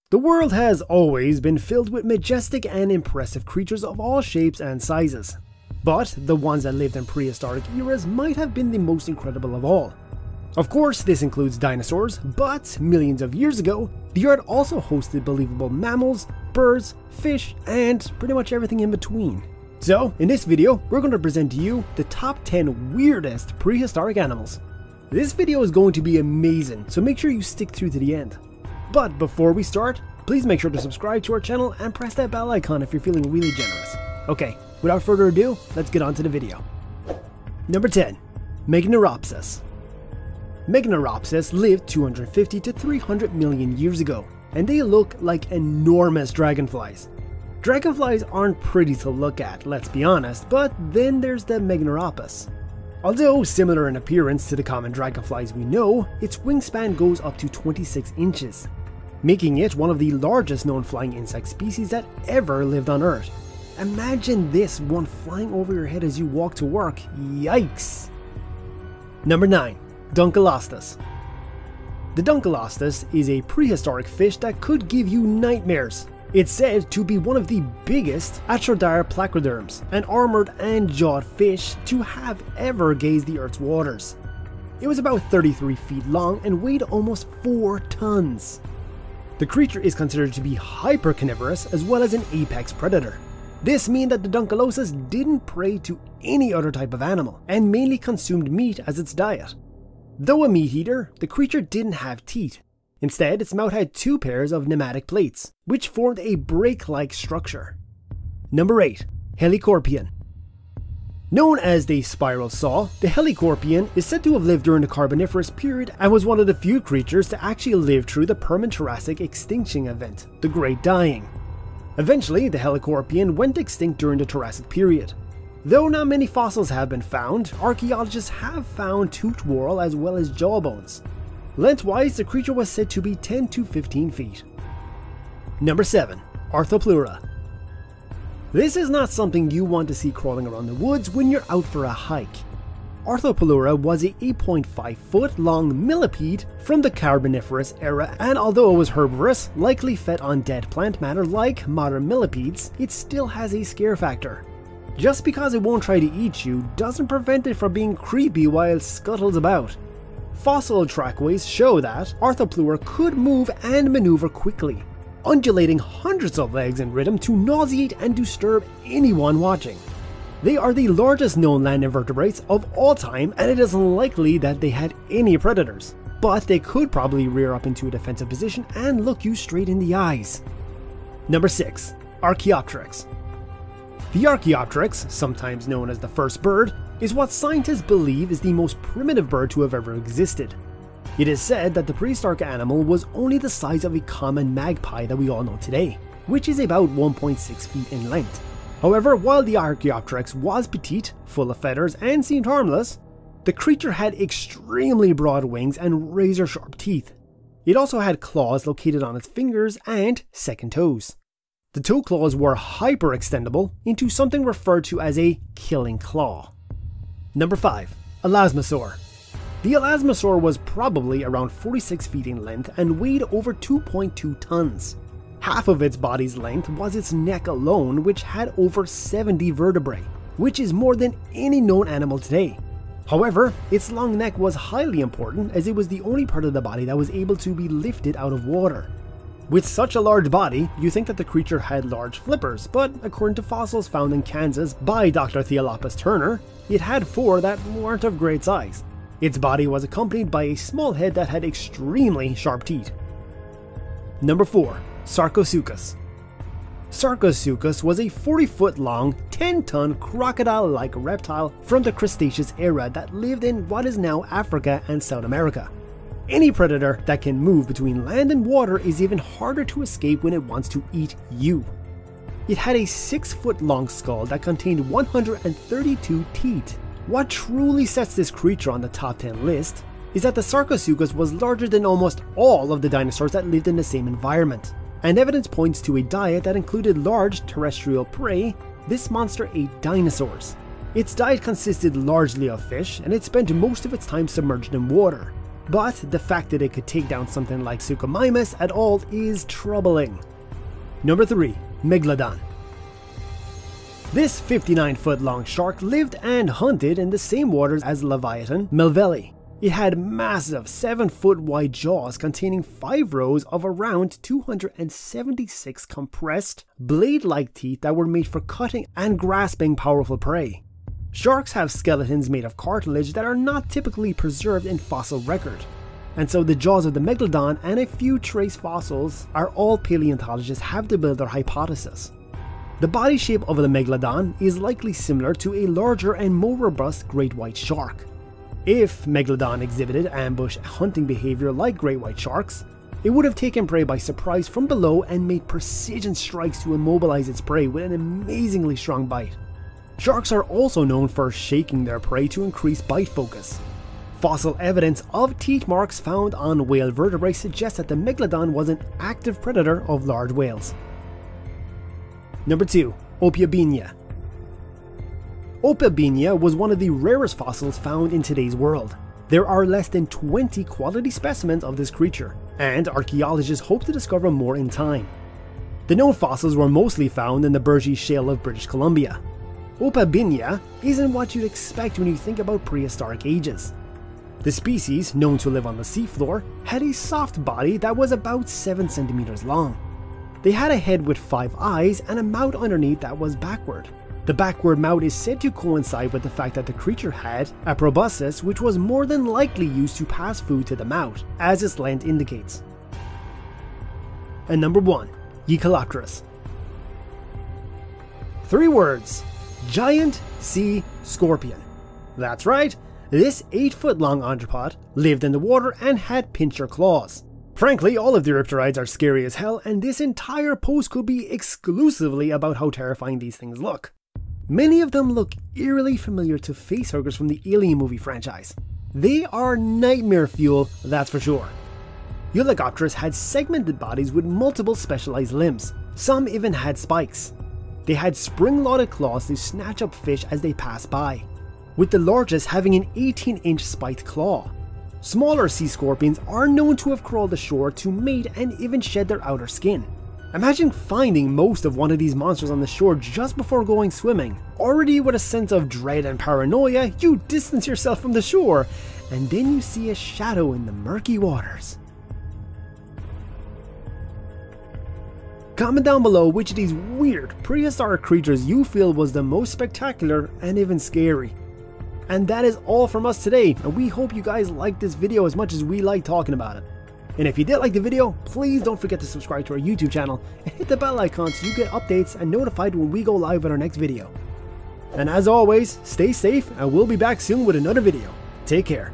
The world has always been filled with majestic and impressive creatures of all shapes and sizes. But the ones that lived in prehistoric eras might have been the most incredible of all. Of course, this includes dinosaurs, but millions of years ago, the earth also hosted believable mammals, birds, fish, and pretty much everything in between. So, in this video, we're going to present to you the top 10 weirdest prehistoric animals. This video is going to be amazing, so make sure you stick through to the end. But before we start, please make sure to subscribe to our channel and press that bell icon if you're feeling really generous. Okay, without further ado, let's get on to the video. Number 10. Magnaropus. Magnaropus lived 250 to 300 million years ago, and they look like enormous dragonflies. Dragonflies aren't pretty to look at, let's be honest, but then there's the Magnaropus. Although similar in appearance to the common dragonflies we know, its wingspan goes up to 26 inches, making it one of the largest known flying insect species that ever lived on Earth. Imagine this one flying over your head as you walk to work, yikes! Number 9. Dunkleostas. The Dunkleostas is a prehistoric fish that could give you nightmares. It's said to be one of the biggest placoderms, an armored and jawed fish to have ever gazed the Earth's waters. It was about 33 feet long and weighed almost 4 tons. The creature is considered to be hypercarnivorous as well as an apex predator. This means that the Dunkleostas didn't prey to any other type of animal and mainly consumed meat as its diet. Though a meat eater, the creature didn't have teeth. Instead, its mouth had 2 pairs of pneumatic plates, which formed a brake-like structure. Number 8. Helicorpion. Known as the spiral saw, the Helicorpion is said to have lived during the Carboniferous period and was one of the few creatures to actually live through the Permian-Triassic extinction event, the Great Dying. Eventually, the Helicorpion went extinct during the Triassic period. Though not many fossils have been found, archaeologists have found toothed whorl as well as jawbones. Lengthwise, the creature was said to be 10 to 15 feet. Number 7. Archeopteryx. This is not something you want to see crawling around the woods when you're out for a hike. Archeopteryx was a 8.5 foot long millipede from the Carboniferous era, and although it was herbivorous, likely fed on dead plant matter like modern millipedes, it still has a scare factor. Just because it won't try to eat you doesn't prevent it from being creepy while it scuttles about. Fossil trackways show that Archeopteryx could move and maneuver quickly, undulating hundreds of legs in rhythm to nauseate and disturb anyone watching. They are the largest known land invertebrates of all time, and it is unlikely that they had any predators, but they could probably rear up into a defensive position and look you straight in the eyes. Number 6. Archeopteryx. The Archeopteryx, sometimes known as the first bird, is what scientists believe is the most primitive bird to have ever existed. It is said that the prehistoric animal was only the size of a common magpie that we all know today, which is about 1.6 feet in length. However, while the Archeopteryx was petite, full of feathers, and seemed harmless, the creature had extremely broad wings and razor-sharp teeth. It also had claws located on its fingers and second toes. The toe claws were hyper-extendable into something referred to as a killing claw. Number 5. Elasmosaur. The elasmosaur was probably around 46 feet in length and weighed over 2.2 tons. Half of its body's length was its neck alone, which had over 70 vertebrae, which is more than any known animal today. However, its long neck was highly important as it was the only part of the body that was able to be lifted out of water. With such a large body, you think that the creature had large flippers, but according to fossils found in Kansas by Dr. Theolopus Turner, it had 4 that weren't of great size. Its body was accompanied by a small head that had extremely sharp teeth. Number 4. Sarcosuchus. Sarcosuchus was a 40-foot long, 10-ton crocodile-like reptile from the Cretaceous era that lived in what is now Africa and South America. Any predator that can move between land and water is even harder to escape when it wants to eat you. It had a 6-foot long skull that contained 132 teeth. What truly sets this creature on the top 10 list is that the Sarcosuchus was larger than almost all of the dinosaurs that lived in the same environment, and evidence points to a diet that included large terrestrial prey. This monster ate dinosaurs. Its diet consisted largely of fish, and it spent most of its time submerged in water. but the fact that it could take down something like Suchomimus at all is troubling. Number 3. Megalodon. This 59-foot long shark lived and hunted in the same waters as Leviathan Melville. It had massive 7-foot wide jaws containing 5 rows of around 276 compressed, blade-like teeth that were made for cutting and grasping powerful prey. Sharks have skeletons made of cartilage that are not typically preserved in fossil record, and so the jaws of the Megalodon and a few trace fossils are all paleontologists have to build their hypothesis. The body shape of the Megalodon is likely similar to a larger and more robust great white shark. If Megalodon exhibited ambush hunting behavior like great white sharks, it would have taken prey by surprise from below and made precision strikes to immobilize its prey with an amazingly strong bite. Sharks are also known for shaking their prey to increase bite focus. Fossil evidence of teeth marks found on whale vertebrae suggests that the Megalodon was an active predator of large whales. Number 2. Opiobinia. Opiobinia was one of the rarest fossils found in today's world. There are less than 20 quality specimens of this creature, and archaeologists hope to discover more in time. The known fossils were mostly found in the Burgess Shale of British Columbia. Opiobinia isn't what you'd expect when you think about prehistoric ages. The species, known to live on the seafloor, had a soft body that was about 7 centimeters long. They had a head with 5 eyes and a mouth underneath that was backward. The backward mouth is said to coincide with the fact that the creature had a proboscis, which was more than likely used to pass food to the mouth, as its length indicates. And number 1. Helicorpion. 3 words. Giant sea scorpion. That's right, this 8-foot long entrepod lived in the water and had pincher claws. Frankly, all of the Eurypterids are scary as hell, and this entire post could be exclusively about how terrifying these things look. Many of them look eerily familiar to facehuggers from the Alien movie franchise. They are nightmare fuel, that's for sure. Helicorpion had segmented bodies with multiple specialized limbs. Some even had spikes. They had spring-loaded claws to snatch up fish as they passed by, with the largest having an 18-inch spiked claw. Smaller sea scorpions are known to have crawled ashore to mate and even shed their outer skin. Imagine finding most of one of these monsters on the shore just before going swimming. Already with a sense of dread and paranoia, you distance yourself from the shore, and then you see a shadow in the murky waters. Comment down below which of these weird prehistoric creatures you feel was the most spectacular and even scary. And that is all from us today, and we hope you guys liked this video as much as we like talking about it. And if you did like the video, please don't forget to subscribe to our YouTube channel and hit the bell icon so you get updates and notified when we go live with our next video. And as always, stay safe and we'll be back soon with another video. Take care.